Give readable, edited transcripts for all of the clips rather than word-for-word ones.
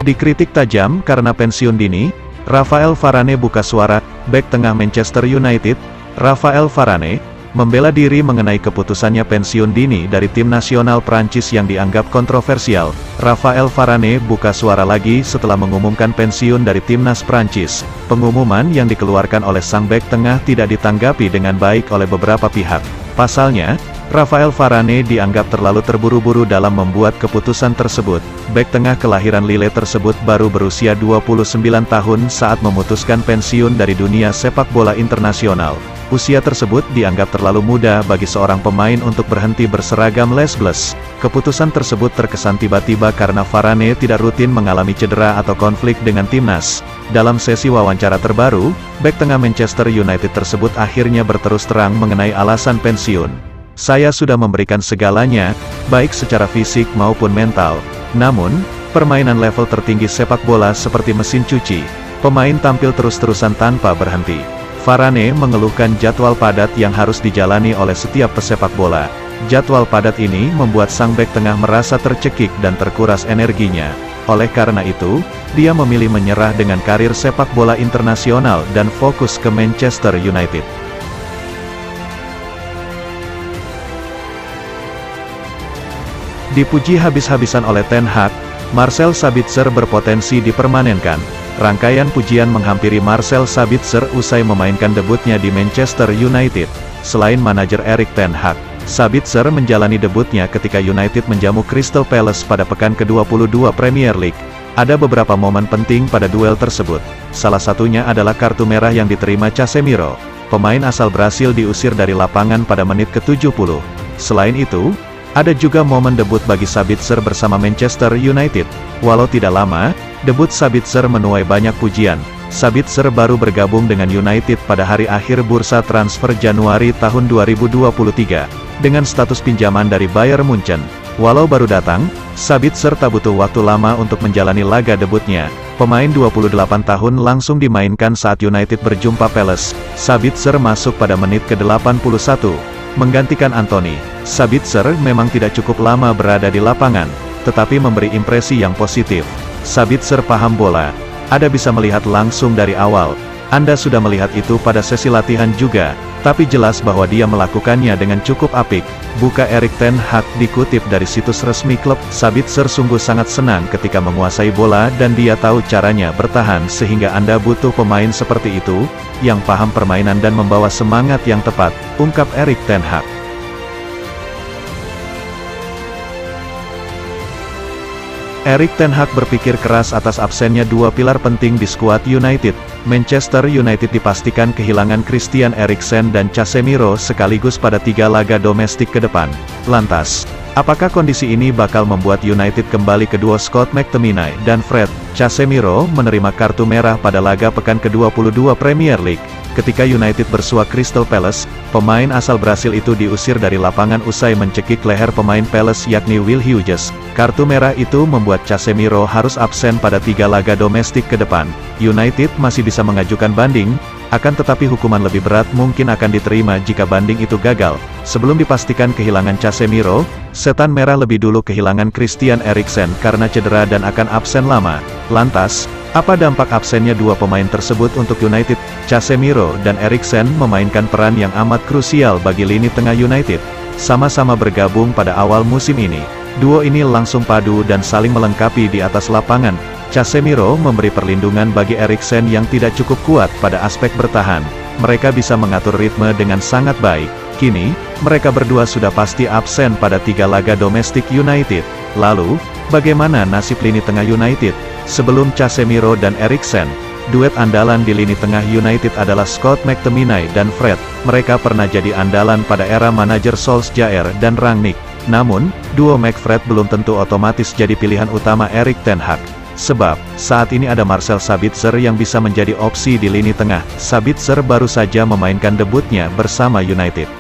Dikritik tajam karena pensiun dini, Rafael Varane buka suara, bek tengah Manchester United. Rafael Varane membela diri mengenai keputusannya pensiun dini dari tim nasional Prancis yang dianggap kontroversial. Rafael Varane buka suara lagi setelah mengumumkan pensiun dari timnas Prancis. Pengumuman yang dikeluarkan oleh sang bek tengah tidak ditanggapi dengan baik oleh beberapa pihak. Pasalnya, Rafael Varane dianggap terlalu terburu-buru dalam membuat keputusan tersebut. Bek tengah kelahiran Lille tersebut baru berusia 29 tahun saat memutuskan pensiun dari dunia sepak bola internasional. Usia tersebut dianggap terlalu muda bagi seorang pemain untuk berhenti berseragam Les Bleus. Keputusan tersebut terkesan tiba-tiba karena Varane tidak rutin mengalami cedera atau konflik dengan timnas. Dalam sesi wawancara terbaru, bek tengah Manchester United tersebut akhirnya berterus terang mengenai alasan pensiun. "Saya sudah memberikan segalanya, baik secara fisik maupun mental. Namun, permainan level tertinggi sepak bola seperti mesin cuci. Pemain tampil terus-terusan tanpa berhenti." Varane mengeluhkan jadwal padat yang harus dijalani oleh setiap pesepak bola. Jadwal padat ini membuat sang bek tengah merasa tercekik dan terkuras energinya. Oleh karena itu, dia memilih menyerah dengan karir sepak bola internasional dan fokus ke Manchester United. Dipuji habis-habisan oleh Ten Hag, Marcel Sabitzer berpotensi dipermanenkan. Rangkaian pujian menghampiri Marcel Sabitzer usai memainkan debutnya di Manchester United. Selain manajer Erik ten Hag, Sabitzer menjalani debutnya ketika United menjamu Crystal Palace pada pekan ke-22 Premier League. Ada beberapa momen penting pada duel tersebut. Salah satunya adalah kartu merah yang diterima Casemiro. Pemain asal Brasil diusir dari lapangan pada menit ke-70. Selain itu, ada juga momen debut bagi Sabitzer bersama Manchester United. Walau tidak lama, debut Sabitzer menuai banyak pujian. Sabitzer baru bergabung dengan United pada hari akhir bursa transfer Januari tahun 2023, dengan status pinjaman dari Bayern Munchen. Walau baru datang, Sabitzer tak butuh waktu lama untuk menjalani laga debutnya. Pemain 28 tahun langsung dimainkan saat United berjumpa Palace. Sabitzer masuk pada menit ke-81. Menggantikan Anthony. Sabitzer memang tidak cukup lama berada di lapangan, tetapi memberi impresi yang positif. Sabitzer paham bola. Anda bisa melihat langsung dari awal. Anda sudah melihat itu pada sesi latihan juga, tapi jelas bahwa dia melakukannya dengan cukup apik. Buka Erik ten Hag dikutip dari situs resmi klub. Sabitzer sungguh sangat senang ketika menguasai bola dan dia tahu caranya bertahan sehingga Anda butuh pemain seperti itu, yang paham permainan dan membawa semangat yang tepat, ungkap Erik ten Hag. Erik ten Hag berpikir keras atas absennya dua pilar penting di skuad United. Manchester United dipastikan kehilangan Christian Eriksen dan Casemiro sekaligus pada 3 laga domestik ke depan. Lantas, apakah kondisi ini bakal membuat United kembali ke duo Scott McTominay dan Fred? Casemiro menerima kartu merah pada laga pekan ke-22 Premier League. Ketika United bersua Crystal Palace, pemain asal Brasil itu diusir dari lapangan usai mencekik leher pemain Palace yakni Will Hughes. Kartu merah itu membuat Casemiro harus absen pada 3 laga domestik ke depan. United masih bisa mengajukan banding, akan tetapi hukuman lebih berat mungkin akan diterima jika banding itu gagal. Sebelum dipastikan kehilangan Casemiro, setan merah lebih dulu kehilangan Christian Eriksen karena cedera dan akan absen lama. Lantas, apa dampak absennya dua pemain tersebut untuk United? Casemiro dan Eriksen memainkan peran yang amat krusial bagi lini tengah United. Sama-sama bergabung pada awal musim ini. Duo ini langsung padu dan saling melengkapi di atas lapangan. Casemiro memberi perlindungan bagi Eriksen yang tidak cukup kuat pada aspek bertahan. Mereka bisa mengatur ritme dengan sangat baik. Kini, mereka berdua sudah pasti absen pada 3 laga domestik United. Lalu, bagaimana nasib lini tengah United? Sebelum Casemiro dan Eriksen, duet andalan di lini tengah United adalah Scott McTominay dan Fred. Mereka pernah jadi andalan pada era manajer Solskjaer dan Rangnick. Namun, duo McFred belum tentu otomatis jadi pilihan utama Erik ten Hag. Sebab, saat ini ada Marcel Sabitzer yang bisa menjadi opsi di lini tengah. Sabitzer baru saja memainkan debutnya bersama United.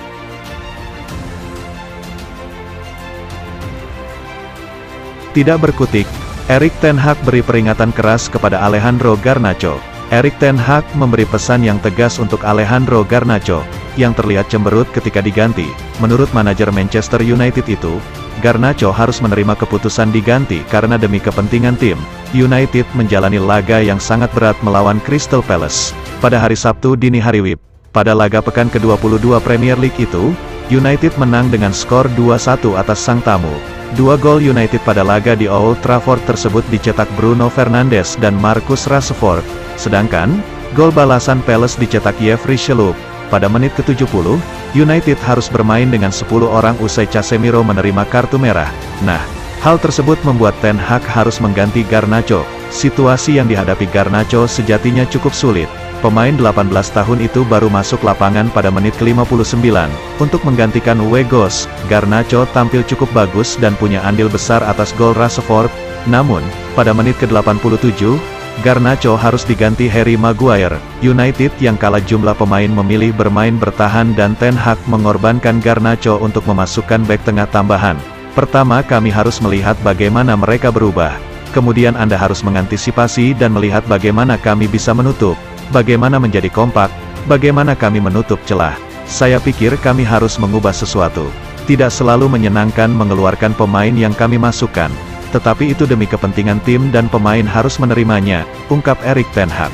Tidak berkutik, Erik ten Hag beri peringatan keras kepada Alejandro Garnacho. Erik ten Hag memberi pesan yang tegas untuk Alejandro Garnacho, yang terlihat cemberut ketika diganti. Menurut manajer Manchester United itu, Garnacho harus menerima keputusan diganti karena demi kepentingan tim. United menjalani laga yang sangat berat melawan Crystal Palace. Pada hari Sabtu dini hari WIB, pada laga pekan ke-22 Premier League itu, United menang dengan skor 2-1 atas sang tamu. 2 gol United pada laga di Old Trafford tersebut dicetak Bruno Fernandes dan Marcus Rashford, sedangkan gol balasan Palace dicetak Yves Richelou. Pada menit ke-70, United harus bermain dengan 10 orang usai Casemiro menerima kartu merah. Nah, hal tersebut membuat Ten Hag harus mengganti Garnacho. Situasi yang dihadapi Garnacho sejatinya cukup sulit. Pemain 18 tahun itu baru masuk lapangan pada menit ke-59. Untuk menggantikan Weghorst, Garnacho tampil cukup bagus dan punya andil besar atas gol Rashford. Namun, pada menit ke-87, Garnacho harus diganti Harry Maguire. United yang kalah jumlah pemain memilih bermain bertahan dan Ten Hag mengorbankan Garnacho untuk memasukkan bek tengah tambahan. Pertama, kami harus melihat bagaimana mereka berubah. Kemudian Anda harus mengantisipasi dan melihat bagaimana kami bisa menutup. Bagaimana menjadi kompak, bagaimana kami menutup celah. Saya pikir kami harus mengubah sesuatu. Tidak selalu menyenangkan mengeluarkan pemain yang kami masukkan, tetapi itu demi kepentingan tim dan pemain harus menerimanya, ungkap Erik ten Hag.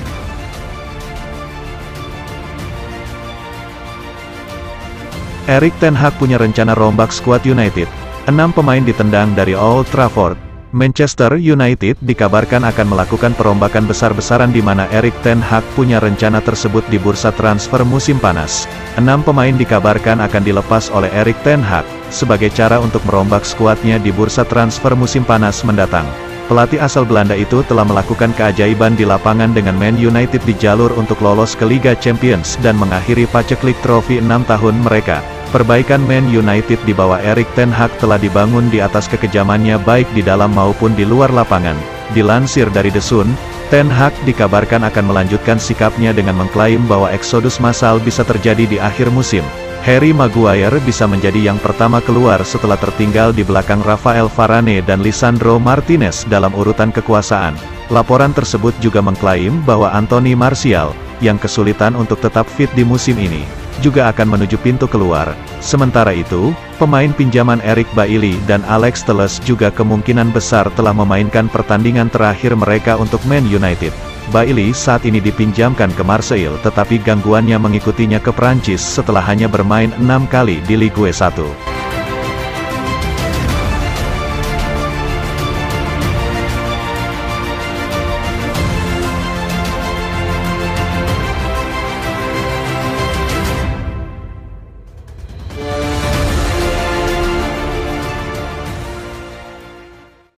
Erik ten Hag punya rencana rombak skuad United. 6 pemain ditendang dari Old Trafford. Manchester United dikabarkan akan melakukan perombakan besar-besaran di mana Erik ten Hag punya rencana tersebut di bursa transfer musim panas. 6 pemain dikabarkan akan dilepas oleh Erik ten Hag sebagai cara untuk merombak skuadnya di bursa transfer musim panas mendatang. Pelatih asal Belanda itu telah melakukan keajaiban di lapangan dengan Man United di jalur untuk lolos ke Liga Champions dan mengakhiri paceklik trofi 6 tahun mereka. Perbaikan Man United di bawah Erik ten Hag telah dibangun di atas kekejamannya baik di dalam maupun di luar lapangan. Dilansir dari The Sun, Ten Hag dikabarkan akan melanjutkan sikapnya dengan mengklaim bahwa eksodus massal bisa terjadi di akhir musim. Harry Maguire bisa menjadi yang pertama keluar setelah tertinggal di belakang Rafael Varane dan Lisandro Martinez dalam urutan kekuasaan. Laporan tersebut juga mengklaim bahwa Anthony Martial, yang kesulitan untuk tetap fit di musim ini, juga akan menuju pintu keluar. Sementara itu, pemain pinjaman Eric Bailly dan Alex Telles juga kemungkinan besar telah memainkan pertandingan terakhir mereka untuk Man United. Bailly saat ini dipinjamkan ke Marseille tetapi gangguannya mengikutinya ke Prancis setelah hanya bermain 6 kali di Ligue 1.